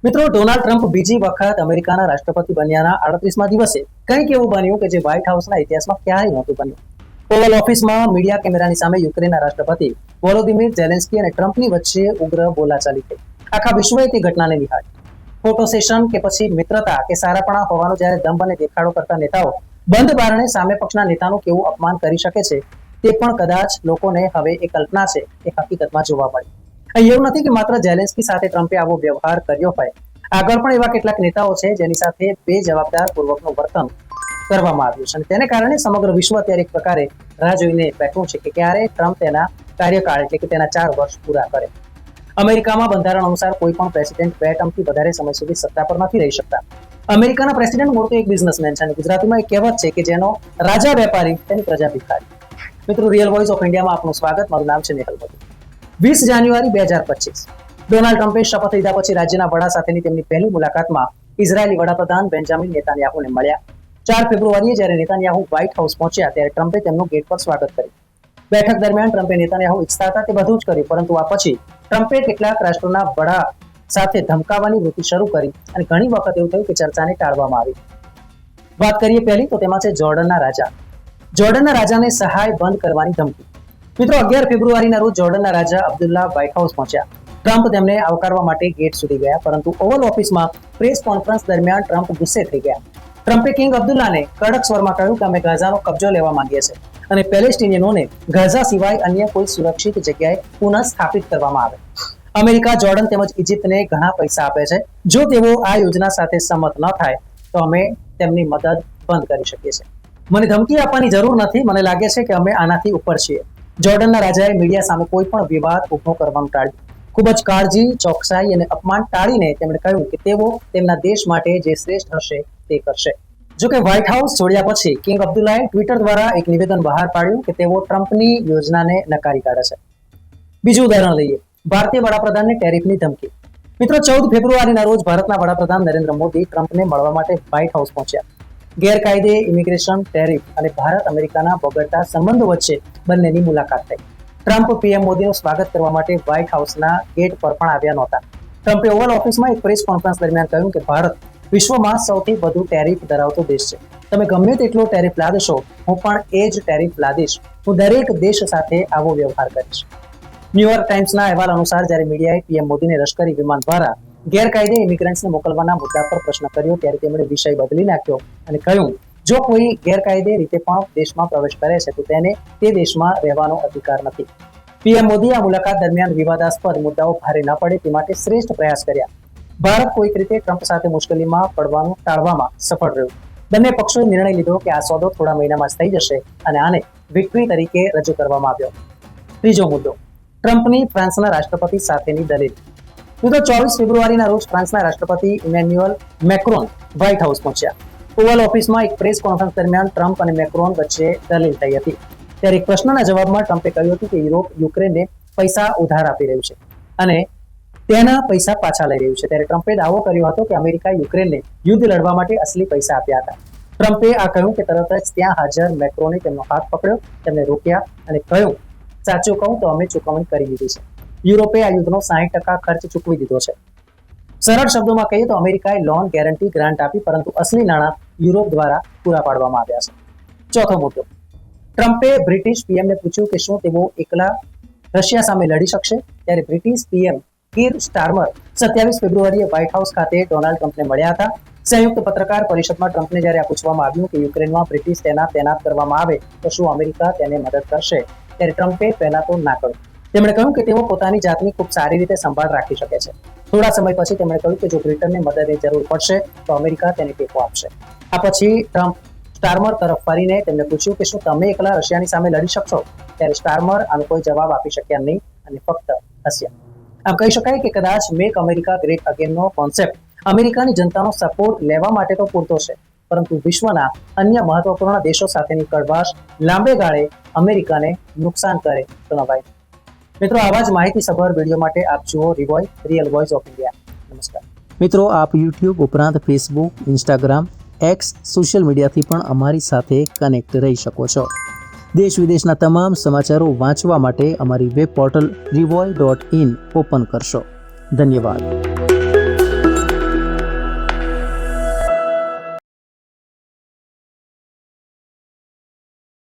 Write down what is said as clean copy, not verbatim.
મિત્રો, Donald Trump બીજી વખત અમેરિકાના રાષ્ટ્રપતિ બન્યાના 38મા દિવસે કંઈક એવું બન્યું કે જે વ્હાઇટ હાઉસના ઇતિહાસમાં ક્યારેય નહોતું બન્યું. ઓવલ ઓફિસમાં મીડિયા કેમેરાની સામે યુક્રેનના રાષ્ટ્રપતિ વોલોદિમીર ઝેલેન્સ્કી અને ટ્રમ્પની વચ્ચે ઉગ્ર બોલાચાલી થઈ. આખા વિશ્વએ તે ઘટનાને નિહાળી. ફોટો સેશન કે પછી મિત્રતા કે સારાપણા હોવાનો જ્યારે દંભ અને દેખાડો કરતા નેતાઓ બંધ બારણે સામે પક્ષના નેતાનું કેવું અપમાન કરી શકે છે તે પણ કદાચ લોકોને હવે એ કલ્પના છે એ હકીકતમાં જોવા મળી. એવું નથી કે માત્ર ઝેલેન્સ્કી સાથે ટ્રમ્પે આવો વ્યવહાર કર્યો હોય. આગળ પણ એવા કેટલાક નેતાઓ છે જેની સાથે બેજવાબદાર પૂર્વકનું વર્તન કરવામાં આવ્યું છે અને તેને કારણે સમગ્ર વિશ્વ અત્યારે એક પ્રકારે રાહ જોઈને બેઠું છે કે ક્યારે ટ્રમ્પ તેના કાર્યકાળ એટલે કે તેના 4 વર્ષ પૂરા કરે. અમેરિકામાં બંધારણ અનુસાર કોઈ પણ પ્રેસિડેન્ટ 2 ટર્મથી વધારે સમય સુધી સત્તા પર નથી રહી શકતા. અમેરિકાના પ્રેસિડેન્ટ મૂળ તો એક બિઝનેસમેન છે અને ગુજરાતીમાં એક કહેવત છે કે જેનો રાજા વેપારી તેની પ્રજા ભિખારી. મિત્રો, રિયલ વોઇસ ઓફ ઇન્ડિયામાં આપનું સ્વાગત. મારું નામ છે નેહલ મોદી. 20 જાન્યુઆરી 2025 ડોનાલ્ડ ટ્રમ્પે શપથ લીધા પછી રાજ્યના વડા સાથેની તેમની પહેલી મુલાકાતમાં ઇઝરાયેલી વડાપ્રધાન બેન્જામિન નેતાન્યાહુને મળ્યા. 4 ફેબ્રુઆરીએ જ્યારે નેતાન્યાહુ વ્હાઇટ હાઉસ પહોંચ્યા ત્યારે ટ્રમ્પે તેમનું ગેટ પર સ્વાગત કર્યું. બેઠક દરમિયાન ટ્રમ્પે નેતાન્યાહુ ઈચ્છતા હતા તે બધું જ કર્યું, પરંતુ આ પછી ટ્રમ્પે કેટલાક રાષ્ટ્રોના વડા સાથે ધમકાવવાની વૃત્તિ શરૂ કરી અને ઘણી વખત એવું થયું કે ચર્ચાને ટાળવામાં આવી. વાત કરીએ પહેલી તો તેમાં છે જોર્ડનના રાજા. જોર્ડનના રાજાને સહાય બંધ કરવાની ધમકી. મિત્રો, 11 ફેબ્રુઆરીના રોજ જોર્ડનના રાજા અબ્દુલ્લા વ્હાઇટ હાઉસ પહોંચ્યા. ટ્રમ્પ તેમને આવકારવા માટે ગેટ સુધી ગયા, પરંતુ ઓવલ ઓફિસમાં પ્રેસ કોન્ફરન્સ દરમિયાન ટ્રમ્પ ગુસ્સે થઈ ગયા. ટ્રમ્પે કિંગ અબ્દુલ્લાને કડક સ્વરમાં કહ્યું કે અમે ગાઝાનો કબજો લેવા માંગીએ છીએ અને પેલેસ્ટીનિયનોને ગાઝા સિવાય અન્ય કોઈ સુરક્ષિત જગ્યાએ પુનઃ સ્થાપિત કરવામાં આવે. અમેરિકા, જોર્ડન તેમજ ઇજિપ્તને ઘણા પૈસા આપે છે. જો તેઓ આ યોજના સાથે સંમત ન થાય તો અમે તેમની મદદ બંધ કરી શકીએ છીએ. મને ધમકી આપવાની જરૂર નથી. મને લાગે છે કે અમે આનાથી ઉપર છીએ. જોર્ડનના રાજાએ મીડિયા સામે કોઈ પણ વિવાદ ઉભો કરવાનું ટાળ્યું. ખૂબ જ કાળજી, ચોકસાઈ અને અપમાન ટાળીને તેમણે કહ્યું કે તેઓ તેમના દેશ માટે જે શ્રેષ્ઠ હશે તે કરશે. જો કે વ્હાઇટ હાઉસ છોડ્યા પછી કિંગ અબ્દુલ્લાએ ટ્વિટર દ્વારા એક નિવેદન બહાર પાડ્યું કે તેઓ ટ્રમ્પની યોજનાને નકારી કાઢે છે. બીજું ઉદાહરણ લઈએ. ભારતીય વડાપ્રધાનને ટેરિફની ધમકી. મિત્રો, 14 ફેબ્રુઆરીના રોજ ભારતના વડાપ્રધાન નરેન્દ્ર મોદી ટ્રમ્પને મળવા માટે વ્હાઇટ હાઉસ પહોંચ્યા. ગેરકાયદે ઇમિગ્રેશન, ટેરિફ અને ભારત અમેરિકાના બગડતા સંબંધો વચ્ચે બંનેની મુલાકાત થઈ. ટ્રમ્પ પીએમ મોદીનું સ્વાગત કરવા માટે વ્હાઇટ હાઉસના ગેટ પર પણ આવ્યા નહોતા. ટ્રમ્પે ઓવલ ઓફિસમાં એક પ્રેસ કોન્ફરન્સ દરમિયાન કહ્યું કે ભારત વિશ્વમાં સૌથી વધુ ટેરિફ ધરાવતો દેશ છે. તમે ગમે તેટલો ટેરિફ લાદશો, હું પણ એ જ ટેરિફ લાદીશ. હું દરેક દેશ સાથે આવો વ્યવહાર કરીશ. ન્યુયોર્ક ટાઈમ્સના અહેવાલ અનુસાર જ્યારે મીડિયાએ પીએમ મોદીને લશ્કરી વિમાન દ્વારા ગેરકાયદે ઇમિગ્રન્ટ્સને મોકલવાના મુદ્દા પર પ્રશ્ન કર્યો ત્યારે તેમણે વિષય બદલી નાખ્યો અને કહ્યું, જો કોઈ ગેરકાયદે રીતે પણ દેશમાં પ્રવેશ કરે છે તો તેને તે દેશમાં રહેવાનો અધિકાર નથી. પીએમ મોદીએ આ મુલાકાત દરમિયાન વિવાદાસ્પદ મુદ્દાઓ ભારે ન પડે તે માટે શ્રેષ્ઠ પ્રયાસ કર્યા. ભારત કોઈક રીતે ટ્રમ્પ સાથે મુશ્કેલીમાં પડવાનું ટાળવામાં સફળ રહ્યું. બંને પક્ષોએ નિર્ણય લીધો કે આ સોદો થોડા મહિનામાં જ થઈ જશે અને આને વિક્ટરી તરીકે રજૂ કરવામાં આવ્યો. ત્રીજો મુદ્દો, ટ્રમ્પની ફ્રાન્સના રાષ્ટ્રપતિ સાથેની દલીલ. મિત્રો, 24 ફેબ્રુઆરીના રોજ ફ્રાન્સના રાષ્ટ્રપતિ ઇમેન્યુઅલ મેક્રોન વ્હાઇટ હાઉસ પહોંચ્યા. ઓવલ ઓફિસમાં એક પ્રેસ કોન્ફરન્સ દરમિયાન ટ્રમ્પ અને મેક્રોન વચ્ચે દલીલ થઈ હતી. ત્યારે એક પ્રશ્નના જવાબમાં ટ્રમ્પે કહ્યું હતું કે યુરોપ યુક્રેનને પૈસા ઉધાર આપી રહ્યું છે અને તેના પૈસા પાછા લઈ રહ્યું છે. ત્યારે ટ્રમ્પે દાવો કર્યો હતો કે અમેરિકાએ યુક્રેનને યુદ્ધ લડવા માટે અસલી પૈસા આપ્યા હતા. ટ્રમ્પે આ કહ્યું કે તરત જ ત્યાં હાજર મેક્રોને તેમનો હાથ પકડ્યો, તેમને રોક્યા અને કહ્યું, સાચું કહું તો અમે ચૂકવણી કરી દીધી છે. યુરોપે આ યુદ્ધનો 60% ખર્ચ ચૂકવી દીધો છે. સરળ શબ્દોમાં કહીએ તો અમેરિકાએ લોન, ગેરંટી, ગ્રાન્ટ આપી, પરંતુ અસલી નાણાં યુરોપ દ્વારા પૂરા પાડવામાં આવ્યા છે. ચોથો મુદ્દો, ટ્રમ્પે બ્રિટિશ પીએમને પૂછ્યું કે શું તેઓ એકલા રશિયા સામે લડી શકશે. ત્યારે બ્રિટિશ પીએમ કીર સ્ટારમર 27 ફેબ્રુઆરીએ વ્હાઇટ હાઉસ ખાતે ડોનાલ્ડ ટ્રમ્પને મળ્યા હતા. સંયુક્ત પત્રકાર પરિષદમાં ટ્રમ્પને જ્યારે આ પૂછવામાં આવ્યું કે યુક્રેનમાં બ્રિટિશ તૈનાત કરવામાં આવે તો શું અમેરિકા તેને મદદ કરશે, ત્યારે ટ્રમ્પે પહેલા તો ના કહ્યું. તેમણે કહ્યું કે તેઓ પોતાની જાતની ખૂબ સારી રીતે સંભાળ રાખી શકે છે. થોડા સમય પછી તેમણે કહ્યું કે જો બ્રિટનને મદદની જરૂર પડશે તો અમેરિકા તેને ટેકો આપશે. આ પછી ટ્રમ્પ સ્ટારમર તરફ ફરીને તેમને પૂછ્યું કે શું તમે એકલા રશિયાની સામે લડી શકશો. ત્યારે સ્ટારમર આનો કોઈ જવાબ આપી શક્યા નહીં અને ફક્ત હસ્યા. આમ કહી શકાય કે કદાચ મેક અમેરિકા ગ્રેટ અગેનનો કોન્સેપ્ટ અમેરિકાની જનતાનો સપોર્ટ લેવા માટે તો પૂરતો છે, પરંતુ વિશ્વના અન્ય મહત્વપૂર્ણ દેશો સાથેની કડવાશ લાંબે ગાળે અમેરિકાને નુકસાન કરે તો નવાય. મિત્રો, આવા જ માહિતીસભર વિડીયો માટે આપ જુઓ રિયલ વોઇસ ઓફ ઇન્ડિયા. નમસ્કાર. મિત્રો, આપ યુટ્યુબ ઉપરાંત ફેસબુક, ઇન્સ્ટાગ્રામ, એક્સ સોશિયલ મીડિયાથી પણ અમારી સાથે કનેક્ટ રહી શકો છો. દેશ વિદેશના તમામ સમાચારો વાંચવા માટે અમારી વેબ પોર્ટલ rivoy.in ઓપન કરશો. ધન્યવાદ.